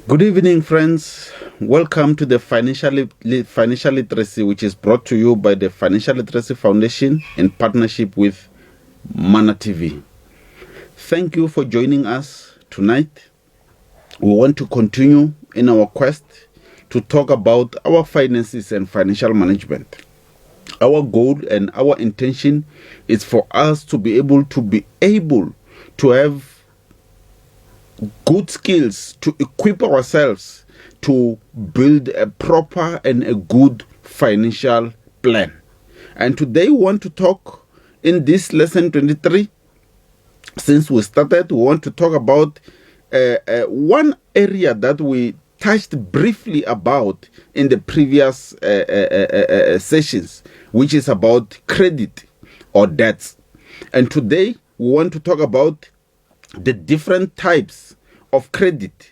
Good evening, friends. Welcome to the Financial Literacy, which is brought to you by the Financial Literacy Foundation in partnership with Mana TV. Thank you for joining us tonight. We want to continue in our quest to talk about our finances and financial management. Our goal and our intention is for us to be able to have good skills to equip ourselves to build a proper and a good financial plan. And today we want to talk in this lesson 23. Since we started, we want to talk about one area that we touched briefly about in the previous sessions, which is about credit or debts. And today we want to talk about the different types of credit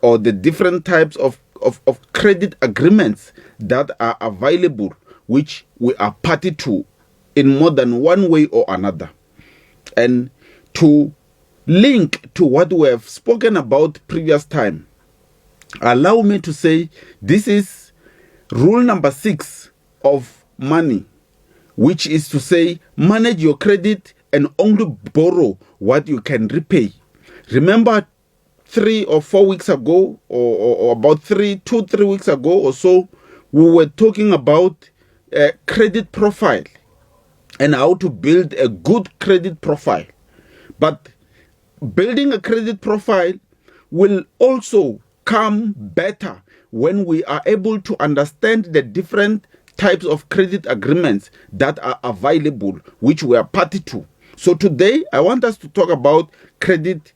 or the different types of credit agreements that are available, which we are party to in more than one way or another. And to link to what we have spoken about previous time, allow me to say this is rule number 6 of money, which is to say manage your credit and only borrow what you can repay. Remember 3 or 4 weeks ago, or about 3 weeks ago or so, we were talking about a credit profile and how to build a good credit profile. But building a credit profile will also come better when we are able to understand the different types of credit agreements that are available, which we are party to. So today, I want us to talk about credit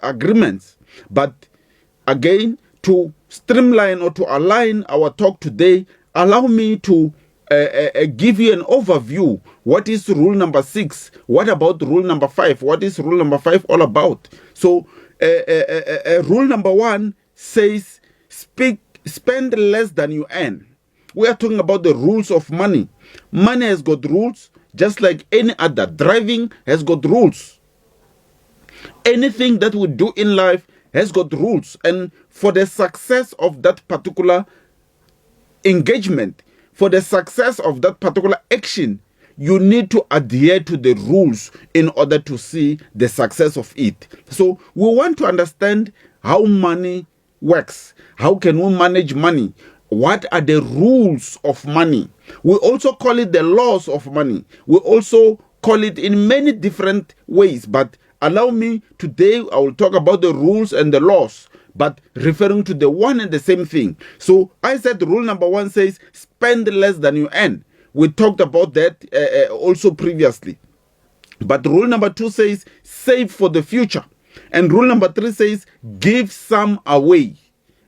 agreements. But again, to streamline or to align our talk today, allow me to give you an overview. What is rule number 6? What about rule number 5? What is rule number 5 all about? So rule number 1 says spend less than you earn. We are talking about the rules of money. Money has got rules. Just like any other, driving has got rules. Anything that we do in life has got rules. And for the success of that particular engagement, for the success of that particular action, you need to adhere to the rules in order to see the success of it. So we want to understand how money works. How can we manage money? What are the rules of money? We also call it the laws of money. We also call it in many different ways. But allow me today, I will talk about the rules and the laws, but referring to the one and the same thing. So I said rule number 1 says spend less than you earn. We talked about that also previously. But rule number 2 says save for the future. And rule number 3 says give some away.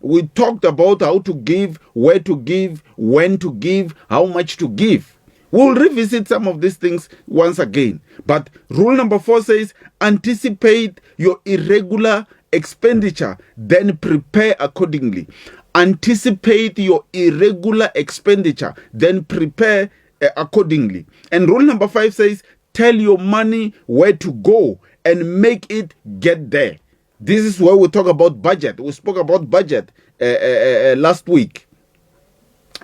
We talked about how to give, where to give, when to give, how much to give. We'll revisit some of these things once again. But rule number 4 says anticipate your irregular expenditure, then prepare accordingly. Anticipate your irregular expenditure, then prepare accordingly. And rule number 5 says tell your money where to go and make it get there. This is where we talk about budget. We spoke about budget last week.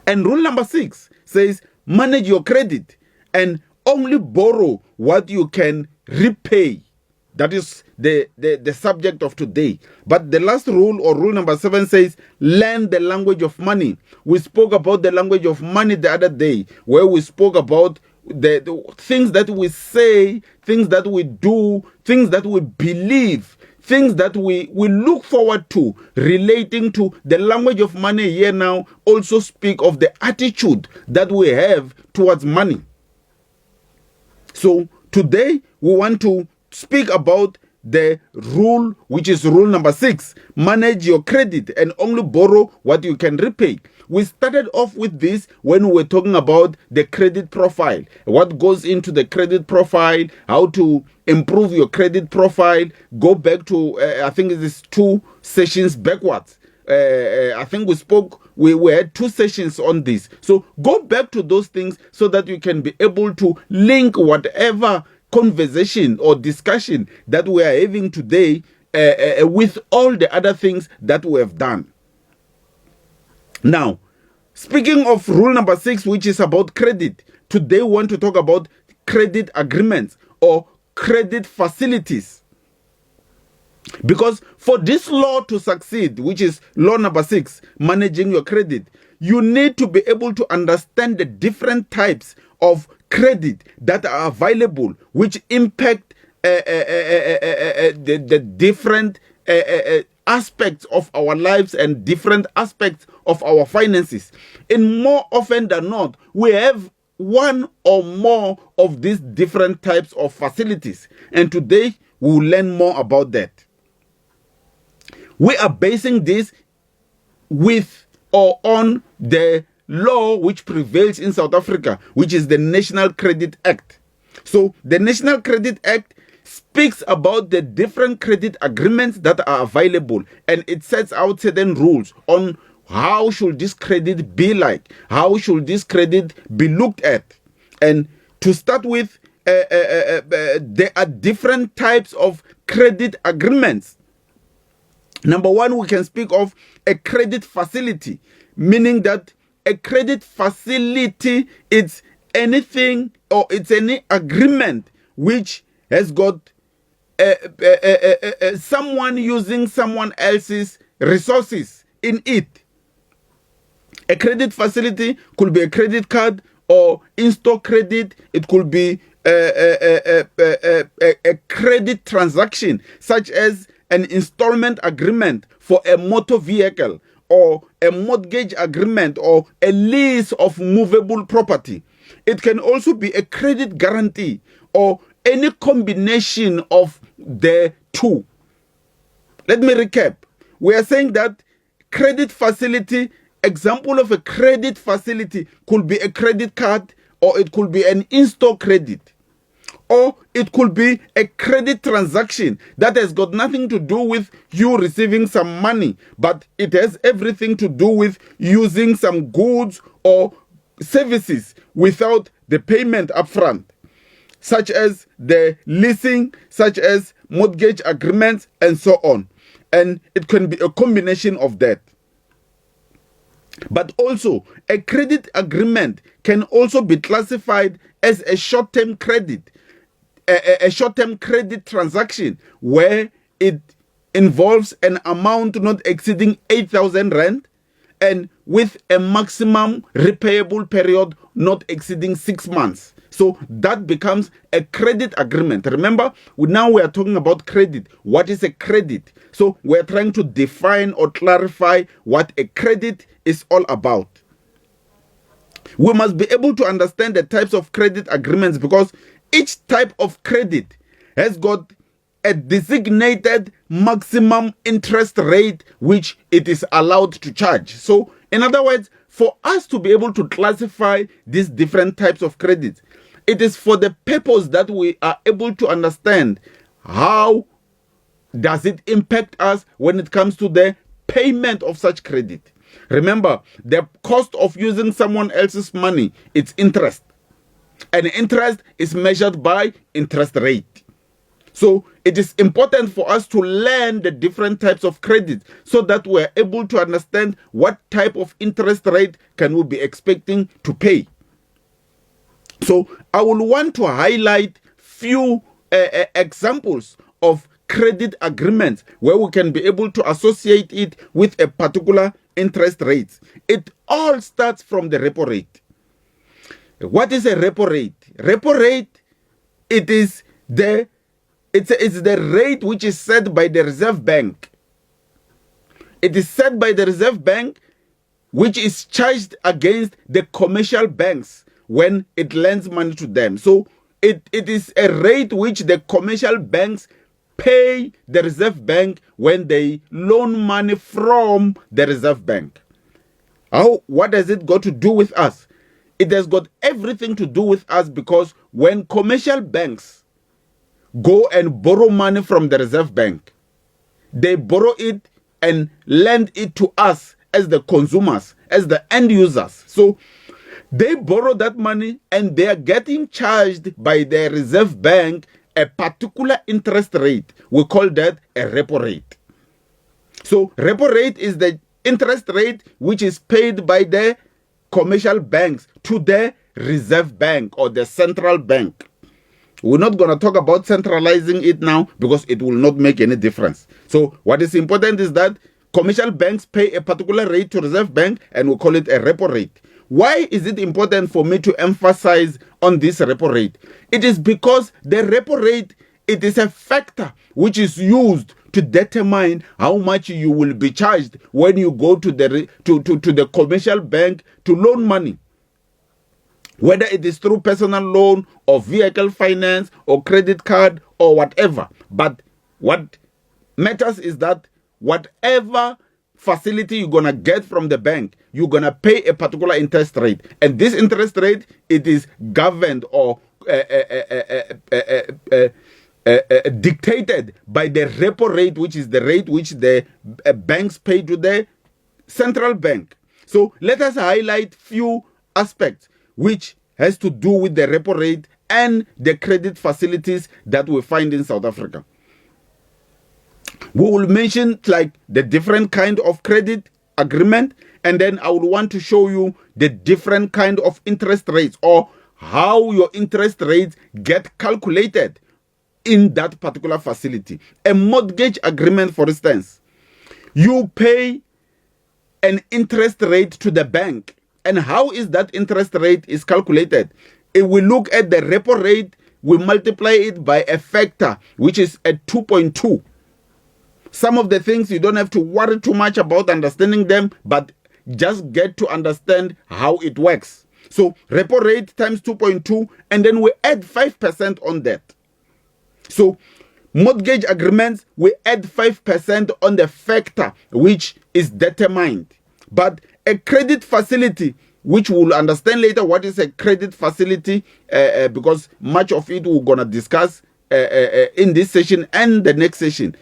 And rule number 6 says manage your credit and only borrow what you can repay. That is the subject of today. But the last rule, or rule number 7, says learn the language of money. We spoke about the language of money the other day, where we spoke about the things that we say, things that we do, things that we believe, things that we look forward to relating to the language of money here now also speak of the attitude that we have towards money. So today we want to speak about the rule, which is rule number 6. Manage your credit and only borrow what you can repay. We started off with this when we were talking about the credit profile. What goes into the credit profile, how to improve your credit profile. Go back to, I think it is 2 sessions backwards. I think we had 2 sessions on this. So go back to those things so that you can be able to link whatever conversation or discussion that we are having today with all the other things that we have done. Now, speaking of rule number 6, which is about credit, today we want to talk about credit agreements or credit facilities. Because for this law to succeed, which is law number 6, managing your credit, you need to be able to understand the different types of credit that are available, which impact the different aspects of our lives and different aspects of our finances. And more often than not, we have one or more of these different types of facilities. And today, we will learn more about that. We are basing this with or on the law which prevails in South Africa, which is the National Credit Act. So the National Credit Act speaks about the different credit agreements that are available, and it sets out certain rules on how should this credit be like, how should this credit be looked at. And to start with, there are different types of credit agreements. Number one, we can speak of a credit facility, meaning that a credit facility is anything or it's any agreement which has got someone using someone else's resources in it. A credit facility could be a credit card or in-store credit. It could be a credit transaction, such as an installment agreement for a motor vehicle, or a mortgage agreement, or a lease of movable property. It can also be a credit guarantee or any combination of the two. Let me recap. We are saying that credit facility, example of a credit facility could be a credit card, or it could be an in-store credit, or it could be a credit transaction that has got nothing to do with you receiving some money, but it has everything to do with using some goods or services without the payment upfront, such as the leasing, such as mortgage agreements, and so on. And it can be a combination of that. But also, a credit agreement can also be classified as a short-term credit, a short-term credit transaction where it involves an amount not exceeding 8,000 rand and with a maximum repayable period not exceeding 6 months. So that becomes a credit agreement. Remember, now we are talking about credit. What is a credit? So we're trying to define or clarify what a credit is all about. We must be able to understand the types of credit agreements, because each type of credit has got a designated maximum interest rate which it is allowed to charge. So, in other words, for us to be able to classify these different types of credits, it is for the purpose that we are able to understand how does it impact us when it comes to the payment of such credit. Remember, the cost of using someone else's money, it's interest. And interest is measured by interest rate. So it is important for us to learn the different types of credit so that we're able to understand what type of interest rate can we be expecting to pay. So I will want to highlight few examples of credit agreements where we can be able to associate it with a particular interest rate. It all starts from the repo rate. What is a repo rate? Repo rate, it's the rate which is set by the Reserve Bank. It is set by the Reserve Bank, which is charged against the commercial banks when it lends money to them. So it is a rate which the commercial banks pay the Reserve Bank when they loan money from the Reserve Bank. What does it got to do with us? It has got everything to do with us, because when commercial banks go and borrow money from the Reserve Bank, they borrow it and lend it to us as the consumers, as the end users. So they borrow that money and they are getting charged by the Reserve Bank a particular interest rate, we call that a repo rate. So repo rate is the interest rate which is paid by the commercial banks to the Reserve Bank or the central bank. We're not going to talk about centralizing it now because it will not make any difference. So what is important is that commercial banks pay a particular rate to Reserve Bank and we call it a repo rate. Why is it important for me to emphasize on this repo rate? It is because the repo rate, it is a factor which is used to determine how much you will be charged when you go to the commercial bank to loan money. Whether it is through personal loan or vehicle finance or credit card or whatever. But what matters is that whatever facility you're going to get from the bank, you're going to pay a particular interest rate. And this interest rate, it is governed or dictated by the repo rate, which is the rate which the banks pay to the central bank. So let us highlight few aspects which has to do with the repo rate and the credit facilities that we find in South Africa. We will mention like the different kind of credit agreement, and then I will want to show you the different kind of interest rates or how your interest rates get calculated in that particular facility. A mortgage agreement, for instance, you pay an interest rate to the bank. And how is that interest rate is calculated? If we look at the repo rate, we multiply it by a factor, which is at 2.2. Some of the things you don't have to worry too much about understanding them, but just get to understand how it works. So repo rate times 2.2, and then we add 5% on that. So mortgage agreements, we add 5% on the factor which is determined. But a credit facility, which we'll understand later what is a credit facility, because much of it we're going to discuss in this session and the next session.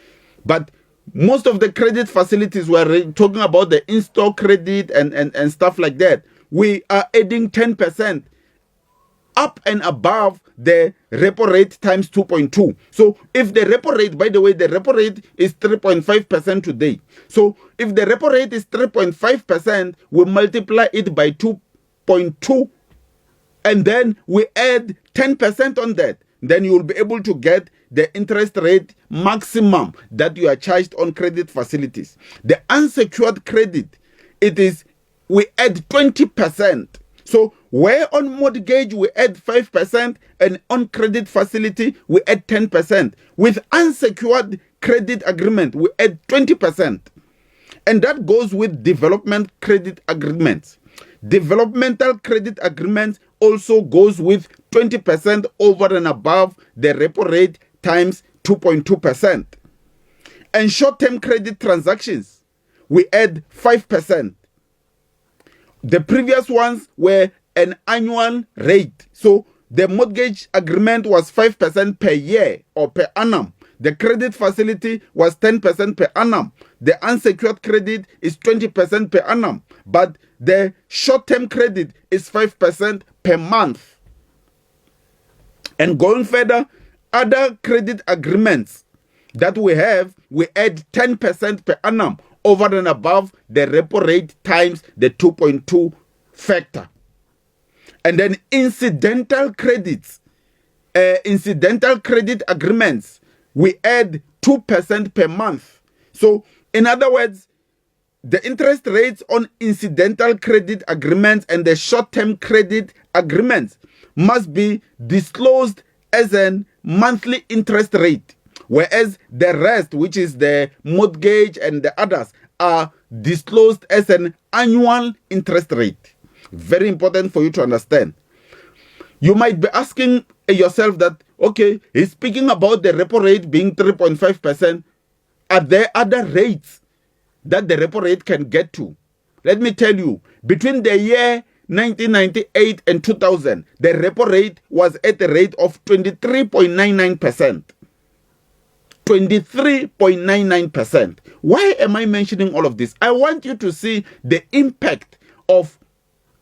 But most of the credit facilities, we're talking about the in-store credit and stuff like that. We are adding 10% up and above the repo rate times 2.2. So if the repo rate, by the way, the repo rate is 3.5% today. So if the repo rate is 3.5%, we multiply it by 2.2 and then we add 10% on that. Then you will be able to get the interest rate maximum that you are charged on credit facilities. The unsecured credit, it is, we add 20%. So where on mortgage we add 5% and on credit facility we add 10%. With unsecured credit agreement we add 20%. And that goes with development credit agreements. Developmental credit agreements also goes with 20% over and above the repo rate times 2.2%. And short-term credit transactions, we add 5%. The previous ones were an annual rate. So the mortgage agreement was 5% per year or per annum. The credit facility was 10% per annum. The unsecured credit is 20% per annum. But the short-term credit is 5% per month. And going further, other credit agreements that we have, we add 10% per annum over and above the repo rate times the 2.2 factor. And then incidental credits, incidental credit agreements, we add 2% per month. So in other words, the interest rates on incidental credit agreements and the short-term credit agreements must be disclosed as a monthly interest rate, whereas the rest, which is the mortgage and the others, are disclosed as an annual interest rate. Very important for you to understand. You might be asking yourself that, okay, he's speaking about the repo rate being 3.5%. Are there other rates that the repo rate can get to? Let me tell you, between the year 1998 and 2000, the repo rate was at a rate of 23.99%. 23.99%. Why am I mentioning all of this? I want you to see the impact of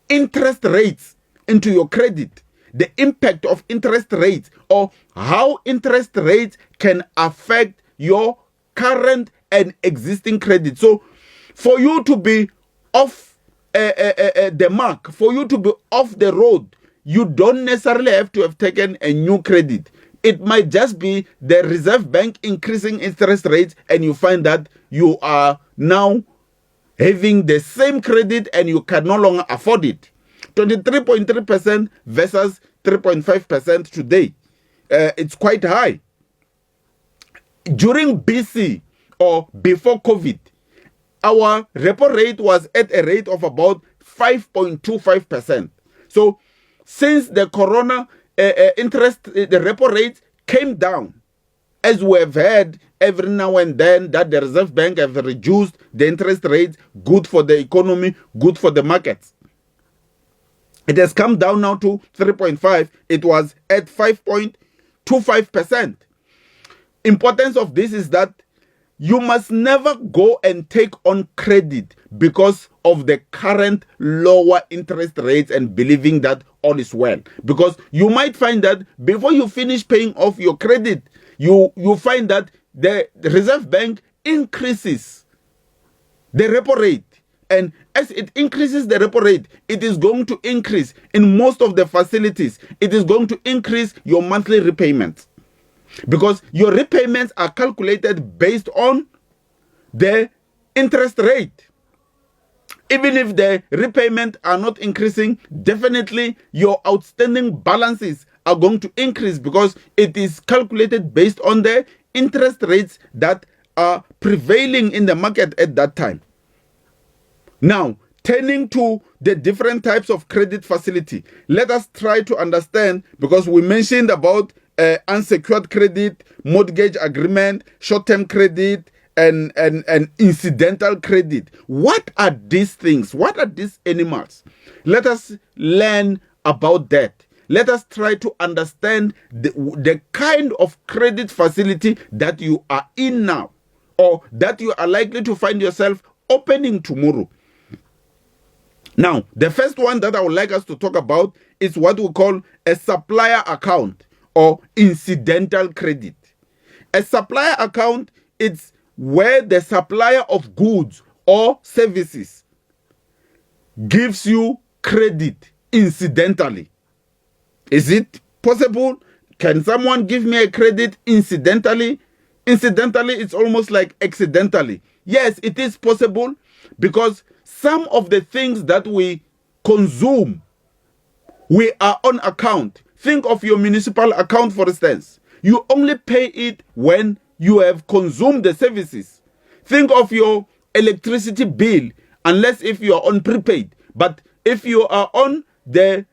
interest rates into your credit. the impact of interest rates, or how interest rates can affect your current and existing credit. So for you to be off the mark, for you to be off the road, you don't necessarily have to have taken a new credit. It might just be the Reserve Bank increasing interest rates, and you find that you are now having the same credit and you can no longer afford it. 23.3% versus 3.5% today. It's quite high. During BC, or before COVID, our repo rate was at a rate of about 5.25%. So since the corona the repo rate came down, as we have heard every now and then that the Reserve Bank have reduced the interest rates, good for the economy, good for the markets. It has come down now to 3.5. It was at 5.25%. Importance of this is that you must never go and take on credit because of the current lower interest rates and believing that all is well. Because you might find that before you finish paying off your credit, you find that the Reserve Bank increases the repo rate. And as it increases the repo rate, it is going to increase in most of the facilities. It is going to increase your monthly repayments. Because your repayments are calculated based on the interest rate. Even if the repayment are not increasing, definitely your outstanding balances are going to increase because it is calculated based on the interest rates that are prevailing in the market at that time. Now, turning to the different types of credit facility, let us try to understand, because we mentioned about unsecured credit, mortgage agreement, short-term credit, and incidental credit. What are these things? What are these animals? Let us learn about that. Let us try to understand the kind of credit facility that you are in now, or that you are likely to find yourself opening tomorrow. Now, the first one that I would like us to talk about is what we call a supplier account or incidental credit. A supplier account is where the supplier of goods or services gives you credit incidentally. Is it possible? Can someone give me a credit incidentally? Incidentally, it's almost like accidentally. Yes, it is possible, because some of the things that we consume, we are on account. Think of your municipal account, for instance. You only pay it when you have consumed the services. Think of your electricity bill, unless if you are on prepaid. But if you are on the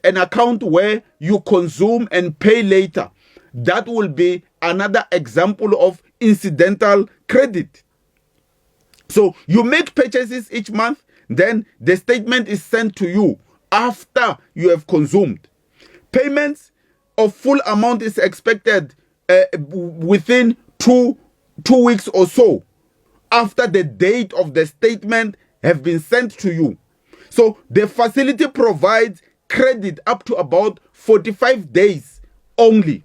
an account where you consume and pay later, that will be another example of incidental credit. So you make purchases each month, then the statement is sent to you after you have consumed. Payments of full amount is expected within two weeks or so after the date of the statement have been sent to you. So the facility provides credit up to about 45 days only.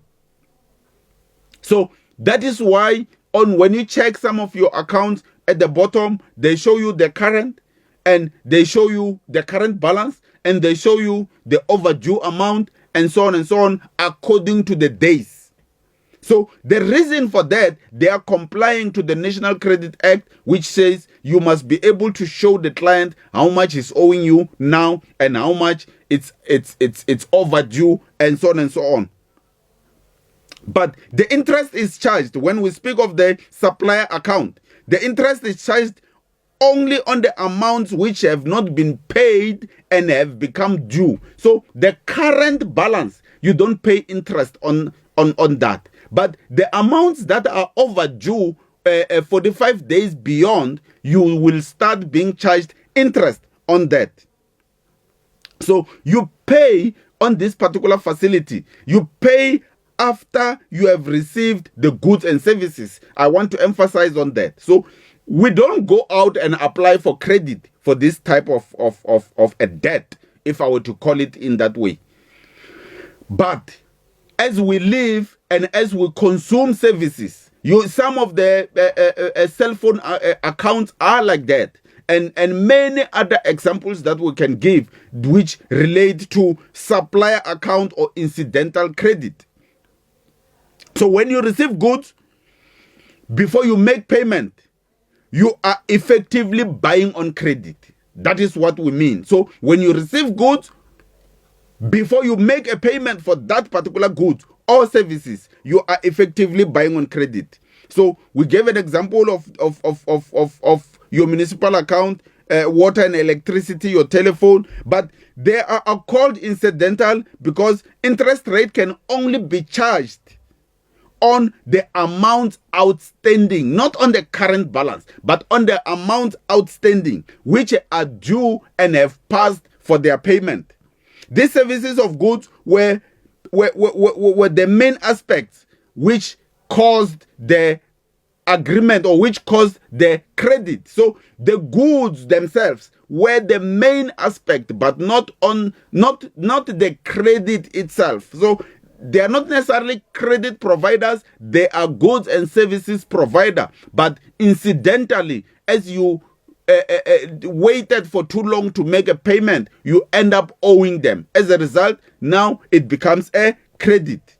So that is why when you check some of your accounts, at the bottom they show you the current, and they show you the current balance, and they show you the overdue amount, and so on according to the days. So the reason for that, they are complying to the National Credit Act, which says you must be able to show the client how much is owing you now and how much it's overdue, and so on. But the interest is charged when we speak of the supplier account. The interest is charged only on the amounts which have not been paid and have become due. So the current balance, you don't pay interest on that. But the amounts that are overdue 45 days beyond, you will start being charged interest on that. So you pay on this particular facility. You pay after you have received the goods and services. I want to emphasize on that. So we don't go out and apply for credit for this type of a debt. if I were to call it in that way. But as we live and as we consume services, some of the cell phone accounts are like that. And many other examples that we can give which relate to supplier account or incidental credit. So when you receive goods, before you make payment, you are effectively buying on credit. That is what we mean. So when you receive goods, before you make a payment for that particular goods or services, you are effectively buying on credit. So we gave an example of your municipal account, water and electricity, your telephone, but they are called incidental because interest rate can only be charged on the amount outstanding, not on the current balance, but on the amount outstanding, which are due and have passed for their payment. These services of goods were the main aspects which caused the agreement or which caused the credit. So the goods themselves were the main aspect, but not the credit itself. So they are not necessarily credit providers, they are goods and services provider. But incidentally, as you waited for too long to make a payment, you end up owing them. As a result, now it becomes a credit.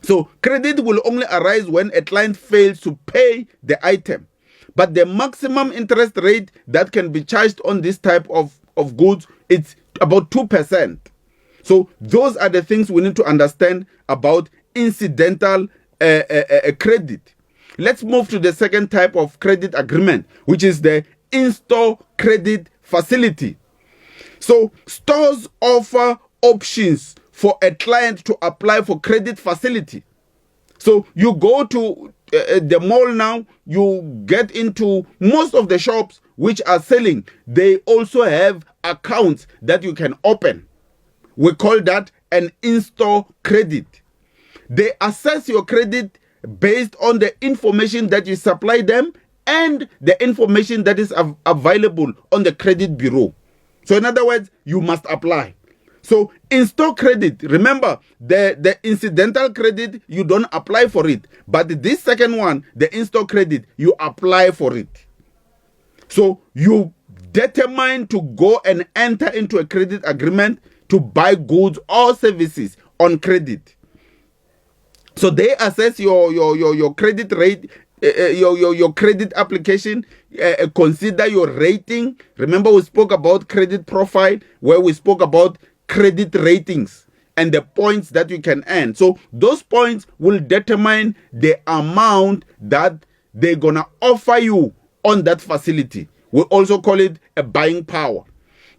So credit will only arise when a client fails to pay the item. But the maximum interest rate that can be charged on this type of goods, it's about 2%. So those are the things we need to understand about incidental credit. Let's move to the second type of credit agreement, which is the in-store credit facility. So stores offer options for a client to apply for credit facility. So you go to the mall now, you get into most of the shops which are selling. They also have accounts that you can open. We call that an in-store credit. They assess your credit based on the information that you supply them and the information that is available on the credit bureau. So in other words, you must apply. So in-store credit, remember, the incidental credit, you don't apply for it. But this second one, the in-store credit, you apply for it. So you determine to go and enter into a credit agreement to buy goods or services on credit. So they assess your credit rate, your credit application, consider your rating. Remember, we spoke about credit profile, where we spoke about credit ratings and the points that you can earn. So those points will determine the amount that they're gonna offer you on that facility. We also call it a buying power.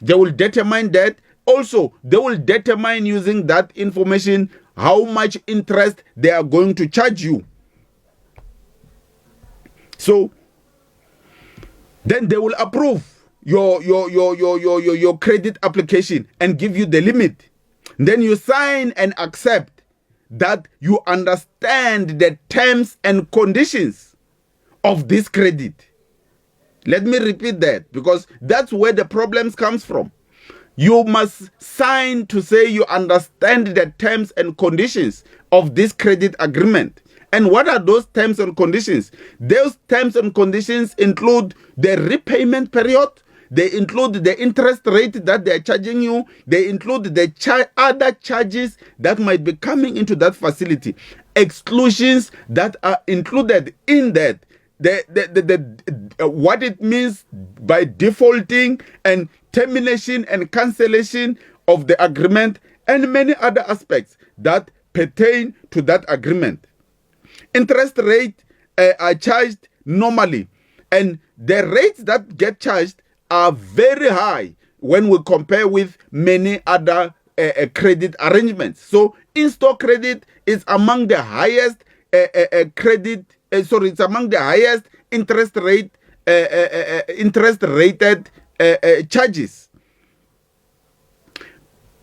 They will determine that. Also, they will determine using that information how much interest they are going to charge you. So then they will approve your credit application and give you the limit. Then you sign and accept that you understand the terms and conditions of this credit. Let me repeat that, because that's where the problems comes from. You must sign to say you understand the terms and conditions of this credit agreement. And what are those terms and conditions? Those terms and conditions include the repayment period. They include the interest rate that they're charging you. They include the other charges that might be coming into that facility. Exclusions that are included in that. What it means by defaulting and termination and cancellation of the agreement, and many other aspects that pertain to that agreement. Interest rates are charged normally, and the rates that get charged are very high when we compare with many other credit arrangements. So in-store credit is among the highest it's among the highest interest rated charges.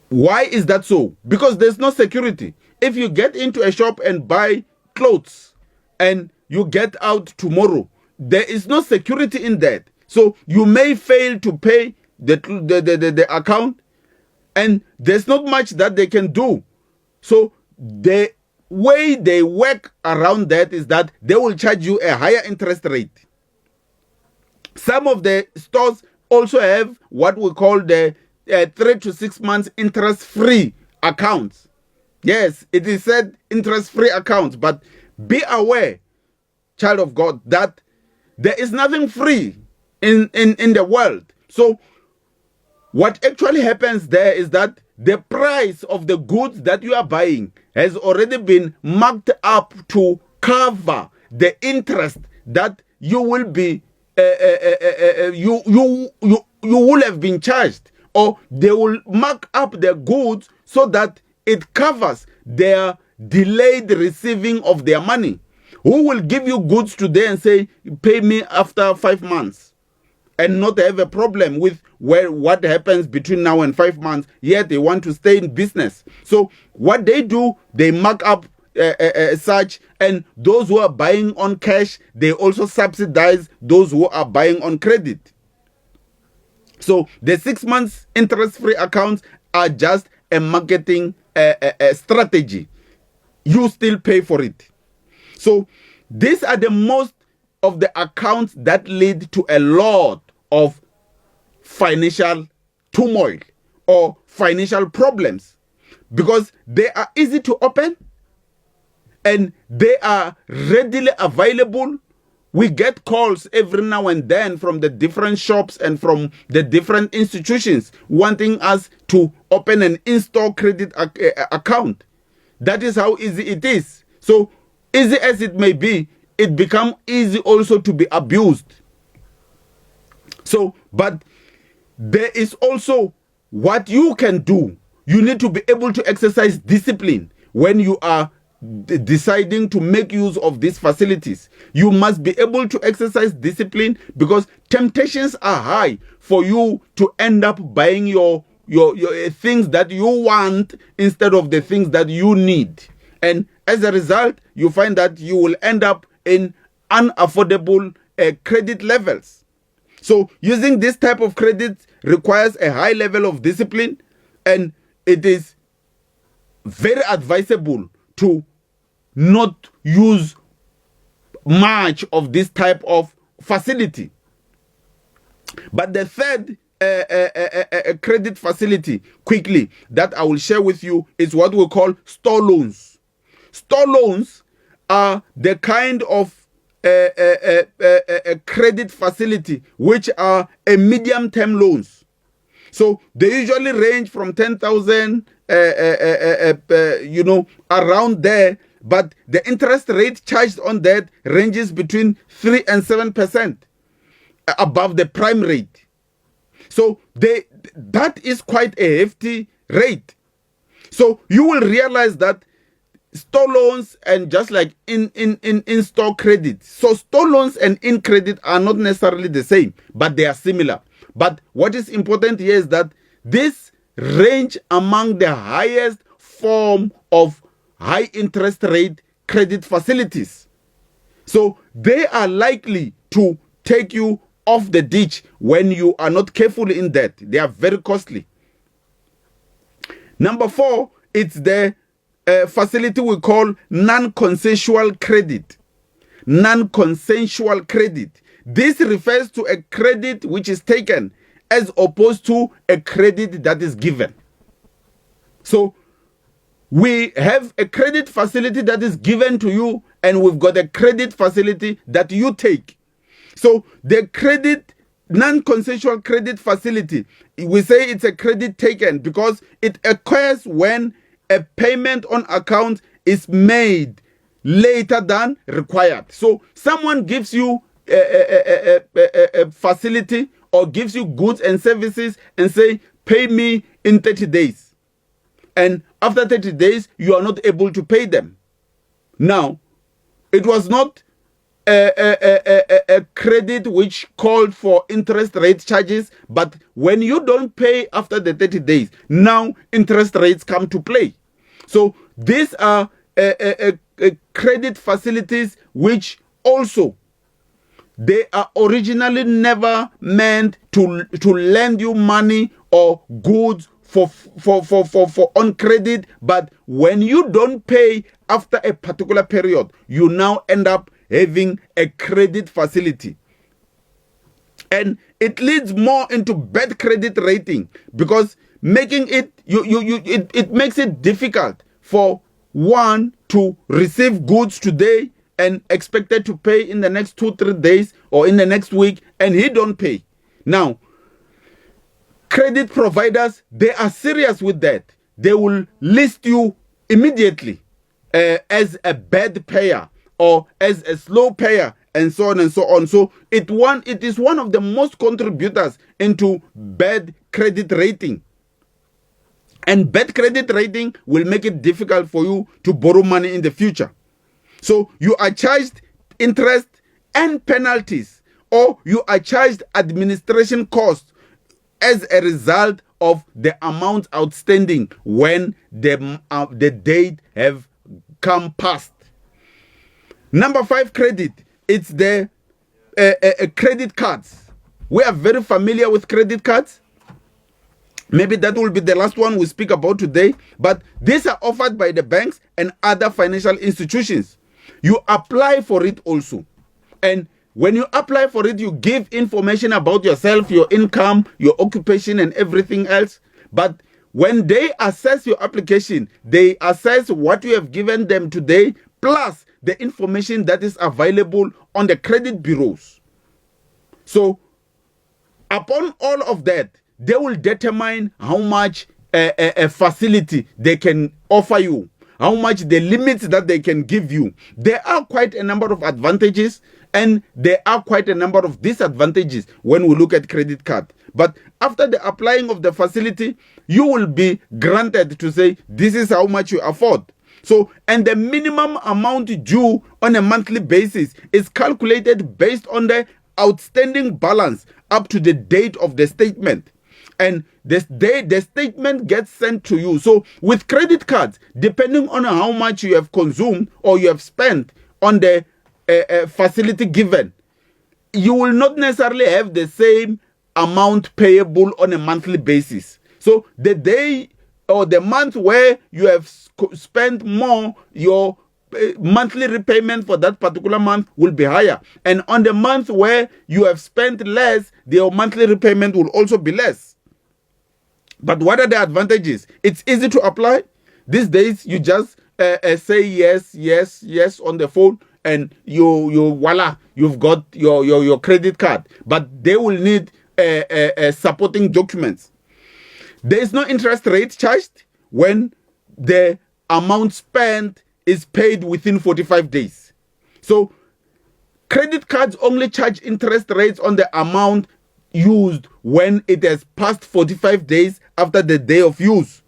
Why is that so? Because there's no security. If you get into a shop and buy clothes and you get out tomorrow, there is no security in that. So you may fail to pay the account, and there's not much that they can do. So the way they work around that is that they will charge you a higher interest rate. Some of the stores also have what we call the 3 to 6 months interest-free accounts. Yes, it is said interest-free accounts, but be aware, child of God, that there is nothing free in the world. So what actually happens there is that the price of the goods that you are buying has already been marked up to cover the interest that you will be you will have been charged, or they will mark up their goods so that it covers their delayed receiving of their money. Who will give you goods today and say, pay me after 5 months, and not have a problem with what happens between now and 5 months, yet they want to stay in business? So what they do, they mark up such, and those who are buying on cash, they also subsidize those who are buying on credit. So the 6 months interest-free accounts are just a marketing strategy. You still pay for it. So these are the most of the accounts that lead to a lot of financial turmoil or financial problems, because they are easy to open and they are readily available. We get calls every now and then from the different shops and from the different institutions wanting us to open an in-store credit account. That is how easy it is. So easy as it may be, it becomes easy also to be abused. So, but there is also what you can do. You need to be able to exercise discipline when you are deciding to make use of these facilities. You must be able to exercise discipline, because temptations are high for you to end up buying your things that you want instead of the things that you need. And as a result, you find that you will end up in unaffordable credit levels. So using this type of credit requires a high level of discipline, and it is very advisable to not use much of this type of facility. But the third credit facility, quickly, that I will share with you is what we call store loans. Store loans are the kind of credit facility which are a medium-term loans. So they usually range from 10,000, around there, but the interest rate charged on that ranges between 3 and 7% above the prime rate. So that is quite a hefty rate. So you will realize that store loans and just like in store credit. So store loans and in credit are not necessarily the same, but they are similar. But what is important here is that this range among the highest form of high interest rate credit facilities. So they are likely to take you off the ditch when you are not careful in that. They are very costly. Number 4, it's the facility we call non-consensual credit. Non-consensual credit. This refers to a credit which is taken as opposed to a credit that is given. So we have a credit facility that is given to you, and we've got a credit facility that you take. So the non-consensual credit facility, we say it's a credit taken because it occurs when a payment on account is made later than required. So someone gives you a facility or gives you goods and services and say, pay me in 30 days. And after 30 days, you are not able to pay them. Now, it was not a credit which called for interest rate charges, but when you don't pay after the 30 days, now interest rates come to play. So these are credit facilities which also they are originally never meant to lend you money or goods for on credit, but when you don't pay after a particular period, you now end up having a credit facility. And it leads more into bad credit rating, because making it it makes it difficult for one to receive goods today and expected to pay in the next 2-3 days or in the next week, and he don't pay. Now, credit providers, they are serious with that. They will list you immediately as a bad payer or as a slow payer, and so on and so on. So it is one of the most contributors into bad credit rating. And bad credit rating will make it difficult for you to borrow money in the future. So you are charged interest and penalties, or you are charged administration costs as a result of the amount outstanding when the date have come past. Number 5, credit. It's the credit cards. We are very familiar with credit cards. Maybe that will be the last one we speak about today. But these are offered by the banks and other financial institutions. You apply for it also. And when you apply for it, you give information about yourself, your income, your occupation, and everything else. But when they assess your application, they assess what you have given them today, plus the information that is available on the credit bureaus. So, upon all of that, they will determine how much a facility they can offer you, how much the limits that they can give you. There are quite a number of advantages and there are quite a number of disadvantages when we look at credit card. But after the applying of the facility, you will be granted to say, this is how much you afford. So, and the minimum amount due on a monthly basis is calculated based on the outstanding balance up to the date of the statement. And the statement gets sent to you. So with credit cards, depending on how much you have consumed or you have spent on the facility given, you will not necessarily have the same amount payable on a monthly basis. So the day or the month where you have spent more, your monthly repayment for that particular month will be higher. And on the month where you have spent less, your monthly repayment will also be less. But what are the advantages? It's easy to apply. These days, you just say yes, yes, yes on the phone, and voila, you've got your credit card. But they will need supporting documents. There is no interest rate charged when the amount spent is paid within 45 days. So credit cards only charge interest rates on the amount used when it has passed 45 days after the day of use.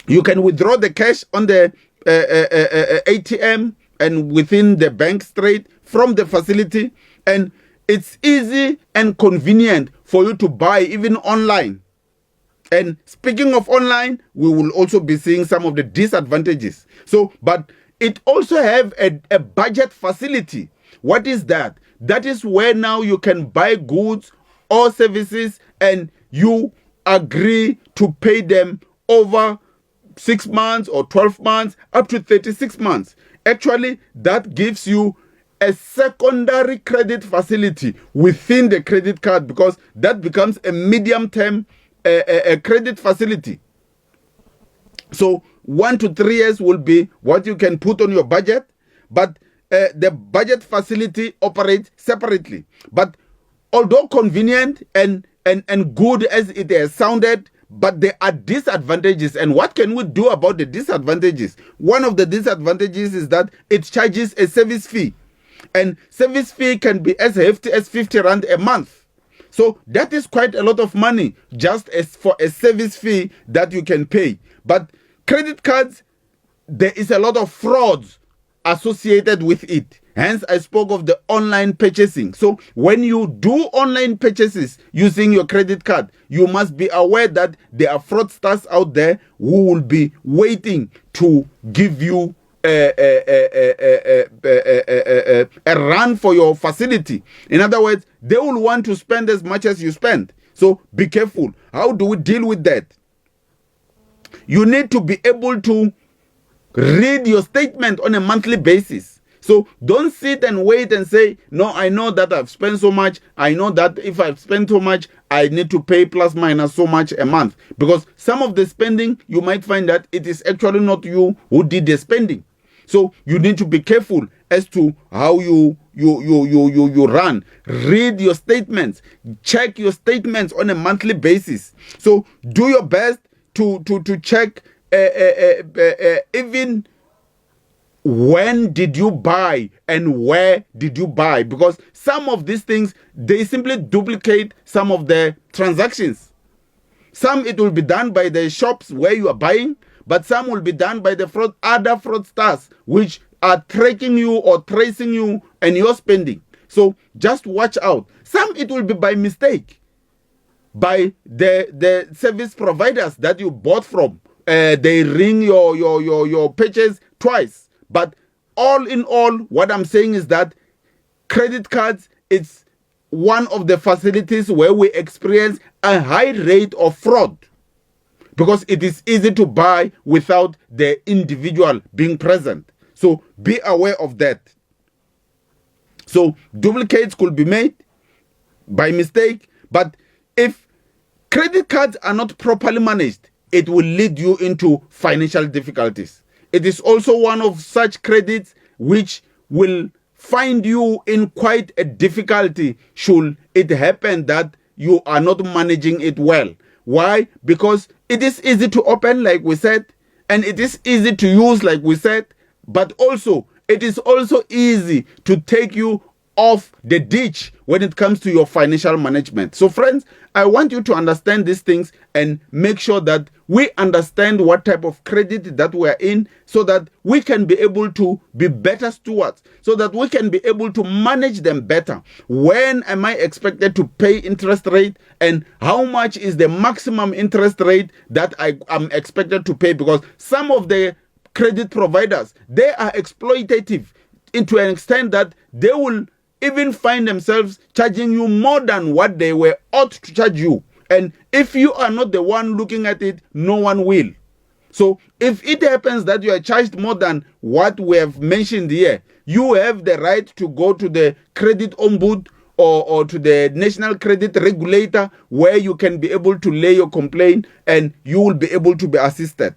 You can withdraw the cash on the ATM and within the bank straight from the facility, and it's easy and convenient for you to buy even online. And speaking of online, we will also be seeing some of the disadvantages. So, but it also have a budget facility. What is that? That is where now you can buy goods or services and you agree to pay them over 6 months or 12 months up to 36 months. Actually, that gives you a secondary credit facility within the credit card, because that becomes a medium-term a credit facility. So 1 to 3 years will be what you can put on your budget, but the budget facility operates separately. But although convenient and good as it has sounded, but there are disadvantages. And what can we do about the disadvantages? One of the disadvantages is that it charges a service fee. And service fee can be as hefty as 50 Rand a month. So that is quite a lot of money just as for a service fee that you can pay. But credit cards, there is a lot of frauds associated with it. Hence, I spoke of the online purchasing. So when you do online purchases using your credit card, you must be aware that there are fraudsters out there who will be waiting to give you a run for your facility. In other words, they will want to spend as much as you spend. So be careful. How do we deal with that? You need to be able to read your statement on a monthly basis. So don't sit and wait and say, no, I know that I've spent so much. I know that if I've spent so much, I need to pay plus minus so much a month. Because some of the spending, you might find that it is actually not you who did the spending. So you need to be careful as to how you run. Read your statements. Check your statements on a monthly basis. So do your best to check even when did you buy and where did you buy, because some of these things, they simply duplicate some of the transactions. Some it will be done by the shops where you are buying, but some will be done by the other fraudsters which are tracking you or tracing you and your spending. So just watch out. Some it will be by mistake, by the service providers that you bought from. They ring your purchase twice. But all in all, what I'm saying is that credit cards, it's one of the facilities where we experience a high rate of fraud, because it is easy to buy without the individual being present. So be aware of that. So duplicates could be made by mistake, but if credit cards are not properly managed, it will lead you into financial difficulties. It is also one of such credits which will find you in quite a difficulty should it happen that you are not managing it well. Why? Because it is easy to open, like we said, and it is easy to use, like we said, but also it is also easy to take you off the ditch when it comes to your financial management. So friends, I want you to understand these things and make sure that we understand what type of credit that we are in, so that we can be able to be better stewards, so that we can be able to manage them better. When am I expected to pay interest rate, and how much is the maximum interest rate that I am expected to pay? Because some of the credit providers, they are exploitative into an extent that they will even find themselves charging you more than what they were ought to charge you. And if you are not the one looking at it, no one will. So if it happens that you are charged more than what we have mentioned here, you have the right to go to the credit ombud or to the national credit regulator, where you can be able to lay your complaint and you will be able to be assisted.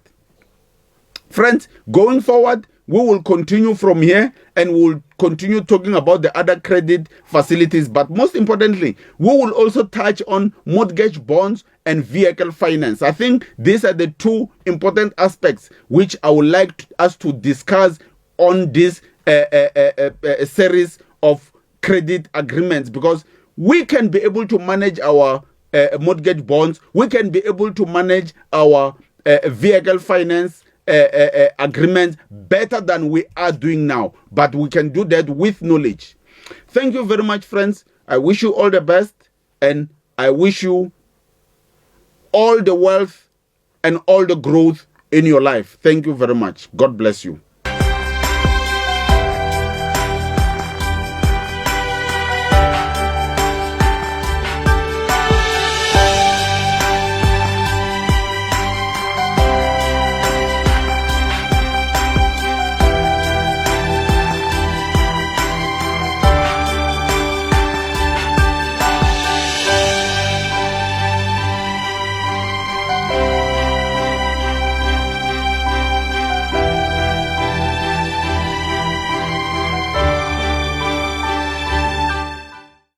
Friends, going forward, we will continue from here and we'll continue talking about the other credit facilities. But most importantly, we will also touch on mortgage bonds and vehicle finance. I think these are the two important aspects which I would like us to discuss on this series of credit agreements, because we can be able to manage our mortgage bonds, we can be able to manage our vehicle finance agreements better than we are doing now, but we can do that with knowledge. Thank you very much, friends. I wish you all the best, and I wish you all the wealth and all the growth in your life. Thank you very much. God bless you.